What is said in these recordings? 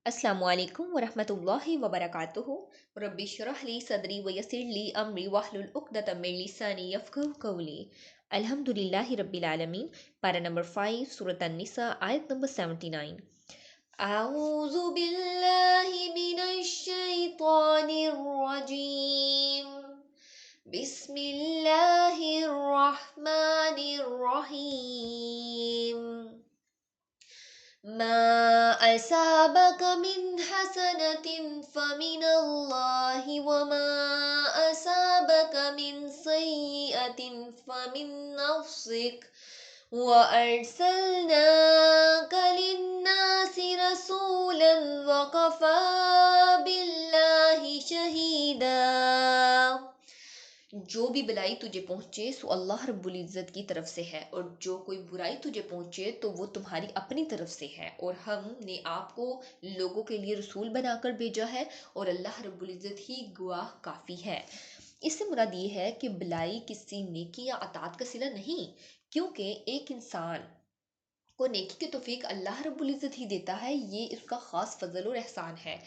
अस्सलामु अलैकुम वरहमतुल्लाहि वबरकातुहू। रब्बि इश्रह ली सदरी वयस्सिर ली अमरी वहलुल उक़दतम मिन लिसानी यफ़क़हू क़ौली। अल्हम्दुलिल्लाहि रब्बिल आलमीन। पारा नंबर 5 सूरत अन-निसा आयत नंबर 79। अऊज़ु बिल्लाहि मिनश शैतानिर रजीम। बिस्मिल्लाहिर रहमानिर रहीम। मा असाबक मिन हसनतिन फमिनल्लाहि वमा असाबक मिन सय्यिअतिन फमिन नफ्सिक व अर्सलनाका लिन्नासि रसूलन व कफ़ा बिल्लाहि शहीदा। जो भी भलाई तुझे पहुँचे सो अल्लाह रब्बुल इज़्ज़त की तरफ से है, और जो कोई बुराई तुझे पहुँचे तो वो तुम्हारी अपनी तरफ से है। और हमने आपको लोगों के लिए रसूल बनाकर भेजा है, और अल्लाह रब्बुल इज़्ज़त ही गवाह काफ़ी है। इससे मुराद ये है कि भलाई किसी नेकी या अताअत का सिला नहीं, क्योंकि एक इंसान को नेकी की तौफीक अल्लाह रब्बुल इज़्ज़त ही देता है। ये उसका ख़ास फ़ज़ल और एहसान है।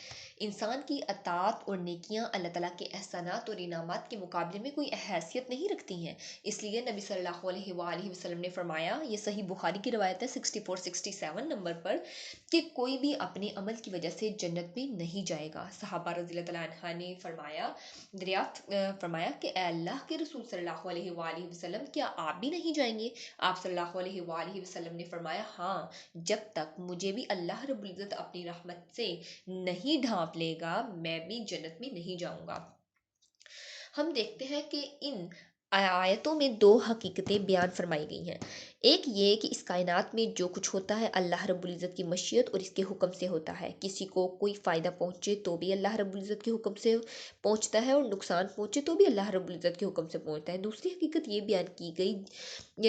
इंसान की अताअत और नेकियां अल्लाह ताला के एहसानात और इनामात के मुकाबले में कोई हैसियत नहीं रखती हैं। इसलिए नबी सल्लल्लाहु अलैहि वसल्लम ने फरमाया, ये सही बुखारी की रवायत है 64-67 नंबर पर, कि कोई भी अपने अमल की वजह से जन्नत में नहीं जाएगा। सहाबा रज़ियल्लाहु तआला अन्हा ने फरमाया कि ए अल्लाह के रसूल सल्लल्लाहु अलैहि वसल्लम, क्या आप भी नहीं जाएंगे? आप सल्लल्लाहु अलैहि वसल्लम ने फरमाया, हाँ, जब तक मुझे भी अल्लाह रब्बुल इज़्ज़त अपनी रहमत से नहीं ढांप लेगा, मैं भी जन्नत में नहीं जाऊंगा। हम देखते हैं कि इन आयतों में दो हकीकतें बयान फरमाई गई हैं। एक ये कि इस कायनात में जो कुछ होता है अल्लाह रब्बुल इज़्ज़त की मशीयत और इसके हुक्म से होता है। किसी को कोई फ़ायदा पहुँचे तो भी अल्लाह रब्बुल इज़्ज़त के हुक्म से पहुँचता है, और नुकसान पहुँचे तो भी अल्लाह रब्बुल इज़्ज़त के हुक्म से पहुँचता है। दूसरी हकीकत ये बयान की गई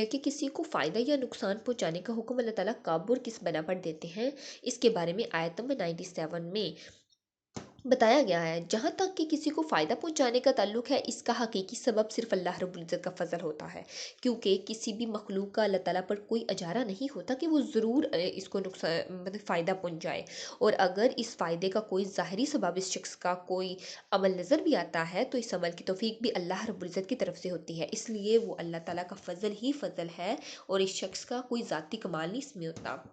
कि किसी को फ़ायदा या नुकसान पहुँचाने का हुक्म अल्लाह ताला कब और किस बना पर देते हैं। इसके बारे में आयत नंबर 97 में बताया गया है। जहाँ तक कि किसी को फ़ायदा पहुँचाने का ताल्लुक है, इसका हकीकी सबब सिर्फ़ अल्लाह रब्बुल इज़्ज़त का फ़ज़ल होता है, क्योंकि किसी भी मखलूक का अल्लाह ताला पर कोई अजारा नहीं होता कि वो ज़रूर इसको नुकसान मतलब फ़ायदा पहुँचाए। और अगर इस फ़ायदे का कोई ज़ाहिरी सबब इस शख्स का कोई अमल नज़र भी आता है, तो इस अमल की तौफ़ीक भी अल्लाह रब्बुल इज़्ज़त की तरफ से होती है। इसलिए वो अल्लाह ताला का फ़ज़ल ही फ़ज़ल है, और इस शख्स का कोई ज़ाती कमाल नहीं इसमें होता।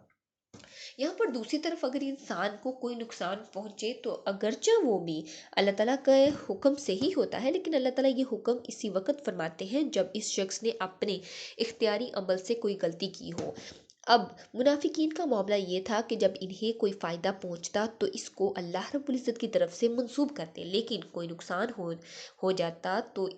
यहाँ पर दूसरी तरफ अगर इंसान को कोई नुकसान पहुँचे तो अगरचे वो भी अल्लाह ताला के हुक्म से ही होता है, लेकिन अल्लाह ताला ये हुक्म इसी वक्त फरमाते हैं जब इस शख्स ने अपने इख्तियारी अमल से कोई गलती की हो। अब मुनाफिकीन का मामला ये था कि जब इन्हें कोई फ़ायदा पहुँचता तो इसको अल्लाह रब्बुल इज़्ज़त की तरफ से मंसूब करते, लेकिन कोई नुकसान हो जाता तो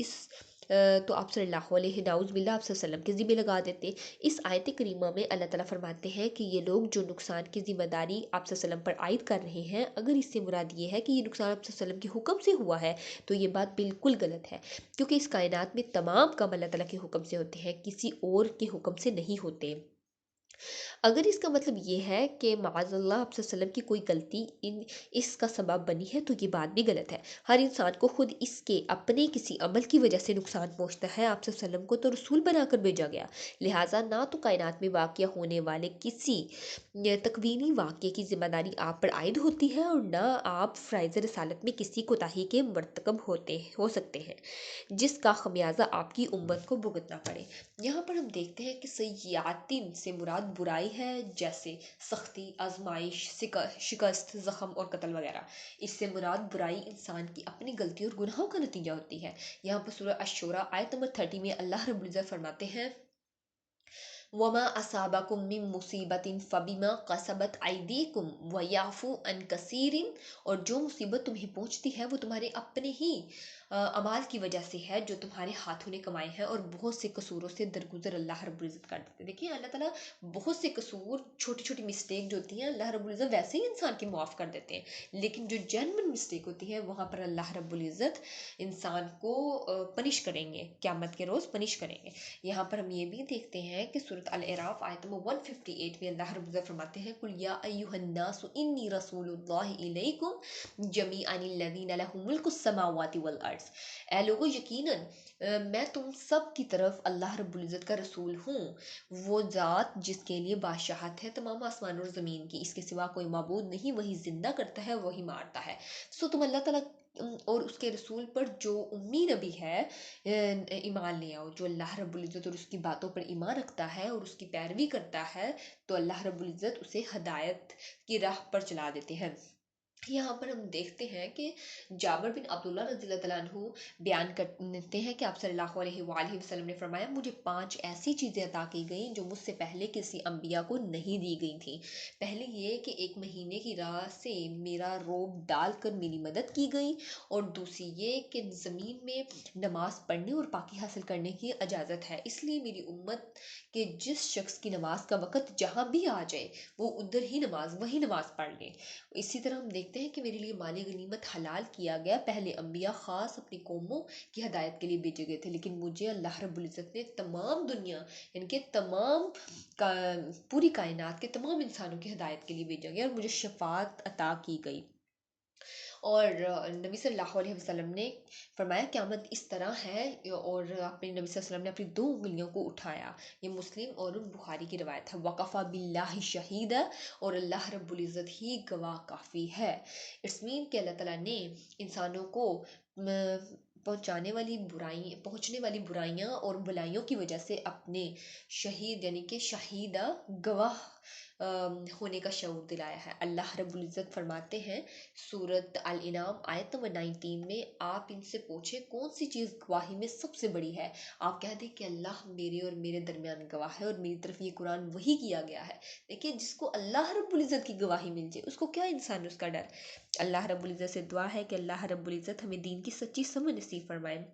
तो आप सल्लल्लाहु अलैहि नाउज़ बिल्लाह आप वसल्लम के ज़िम्मे लगा देते। इस आयत करीमा में अल्लाह ताला फरमाते हैं कि ये लोग जो नुकसान की ज़िम्मेदारी आप वसल्लम पर आयद कर रहे हैं, अगर इससे मुराद ये है कि ये नुकसान आप वसल्लम के हुक्म से हुआ है, तो ये बात बिल्कुल गलत है, क्योंकि इस कायनात में तमाम काम अल्लाह ताला के हुक्म से होते हैं, किसी और के हुक्म से नहीं होते। अगर इसका मतलब ये है कि माज़अल्लाह आप वसल्लम की कोई गलती इसका सबब बनी है, तो ये बात भी गलत है। हर इंसान को खुद इसके अपने किसी अमल की वजह से नुकसान पहुँचता है। आप वसल्लम को तो रसूल बनाकर भेजा गया, लिहाजा ना तो कायनात में वाक़या होने वाले किसी तकवीनी वाक़ये की ज़िम्मेदारी आप पर आयद होती है, और ना आप फ़राइज़ रिसालत में किसी कोताही के मर्तकब हो सकते हैं जिसका खमियाजा आपकी उम्मत को भुगतना पड़े। यहाँ पर हम देखते हैं कि सय्यातिन से मुराद बुराई है, जैसे सख्ती, आजमाइश, शिकस्त, ज़ख्म और कत्ल वगैरह। इससे मुराद बुराई इंसान की अपनी गलती और गुनाहों का नतीजा होती है। यहाँ पर सूरह अश-शूरा आयत नंबर 30 में अल्लाह रब्बुल इज़्ज़त फरमाते हैं, वमा असाबाकुम मिन मुसीबतिन फबिमा कसबत अयदीकुम व याफू अन कसीरिन। और जो मुसीबत तुम्हें पहुंचती है वो तुम्हारे अपने ही अमाल की वजह से है, जो तुम्हारे हाथों ने कमाए हैं, और बहुत से कसूरों से दरगुजर अल्लाह रब्बुल इज़्ज़त कर देते हैं। देखिए अल्लाह ताला बहुत से कसूर, छोटी छोटी मिस्टेक जो होती हैं, अल्लाह रब्बुल इज़्ज़त वैसे ही इंसान की माफ़ कर देते हैं, लेकिन जो जेन्युइन मिस्टेक होती है वहाँ पर अल्लाह रब्बुल इज़्ज़त इंसान को पनिश करेंगे, क़यामत के रोज़ पनिश करेंगे। यहाँ पर हम ये भी देखते हैं कि सूरत अल अराफ आयत नंबर 158 में अल्लाह रब्बुल इज़्ज़त फरमाते हैं, कुल या अय्युहन्नासु इन्नी रसूलुल्लाहि इलैकुम जमीअन अल्लज़ीना लहु मुल्कुस समावाति वल ورڈز، اے لوگو یقیناً میں تم سب کی طرف اللہ رب العزت کا رسول ہوں، وہ ذات جس کے لیے بادشاہت ہے تمام آسمان اور زمین کی، اس کے سوا کوئی معبود نہیں، وہی زندہ کرتا ہے وہی مارتا ہے۔ سو تم اللہ تعالیٰ اور اس کے رسول پر جو امی نبی ہے ایمان لے آؤ، جو اللہ رب العزت اور اس کی باتوں پر ایمان رکھتا ہے اور اس کی پیروی کرتا ہے تو اللہ رب العزت اسے ہدایت کی راہ پر چلا دیتے ہیں۔ یہاں پر ہم دیکھتے ہیں کہ جابر بن عبداللہ رضی اللہ تعالیٰ عنہ بیان کرتے ہیں کہ آپ صلی اللہ علیہ وآلہ وسلم نے فرمایا مجھے 5 ایسی چیزیں عطا کی گئیں جو مجھ سے پہلے کسی انبیاء کو نہیں دی گئی تھیں۔ پہلے یہ کہ ایک مہینے کی راہ سے میرا روب ڈال کر میری مدد کی گئی، اور دوسری یہ کہ زمین میں نماز پڑھنے اور پاکی حاصل کرنے کی اجازت ہے، اس لیے میری امت کہ جس شخص کی نماز کا وقت جہاں بھی آ جائے وہ ادھر ہی وہی نماز پڑھ لے۔ اسی طرح ہم دیکھتے ہیں کہ میرے لیے مالی غنیمت حلال کیا گیا، پہلے انبیاء خاص اپنی قوموں کی ہدایت کے لیے بھیجے گئے تھے، لیکن مجھے اللہ رب العزت نے تمام دنیا یعنی کہ پوری کائنات کے تمام انسانوں کی ہدایت کے لیے بھیجا گیا اور مجھے شفاعت عطا کی گئی۔ اور نبی صلی اللہ علیہ وسلم نے فرمایا قیامت اس طرح ہے، اور اپنے نبی صلی اللہ علیہ وسلم نے اپنی 2 انگلیوں کو اٹھایا، یہ مسلم اور بخاری کی روایت ہے، وقفا باللہ شہیدا، اور اللہ رب العزت ہی گواہ کافی ہے۔ اٹس مین کہ اللہ تعالیٰ نے انسانوں کو پہنچنے والی برائیاں اور بلائیوں کی وجہ سے اپنے شہید یعنی کہ شہیدہ گواہ ہونے کا شعور دلایا ہے۔ اللہ رب العزت فرماتے ہیں سورۃ الانعام آیت نمبر 19 میں، آپ ان سے پوچھیں کون سی چیز گواہی میں سب سے بڑی ہے، آپ کہہ دیں کہ اللہ میرے اور میرے درمیان گواہ ہے اور میری طرف یہ قرآن وحی کیا گیا ہے۔ دیکھیے جس کو اللہ رب العزت کی گواہی مل جائے اس کو کیا انسان اس کا ڈر۔ اللہ رب العزت سے دعا ہے کہ اللہ رب العزت ہمیں دین کی سچی سمجھ نصیب فرمائے،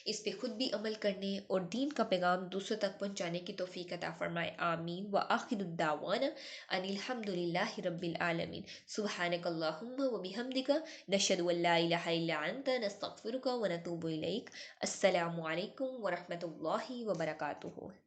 اس پہ خود بھی عمل کرنے اور دین کا پیغام دوسروں تک پہنچانے کی توفیق عطا فرمائے، آمین۔ وآخر الدعوانا ان الحمد للہ رب العالمین، سبحانک اللہم وبحمدک، نشہد ان لا الہ الا انت، نستغفرک ونتوب الیک۔ السلام علیکم ورحمۃ اللہ وبرکاتہ۔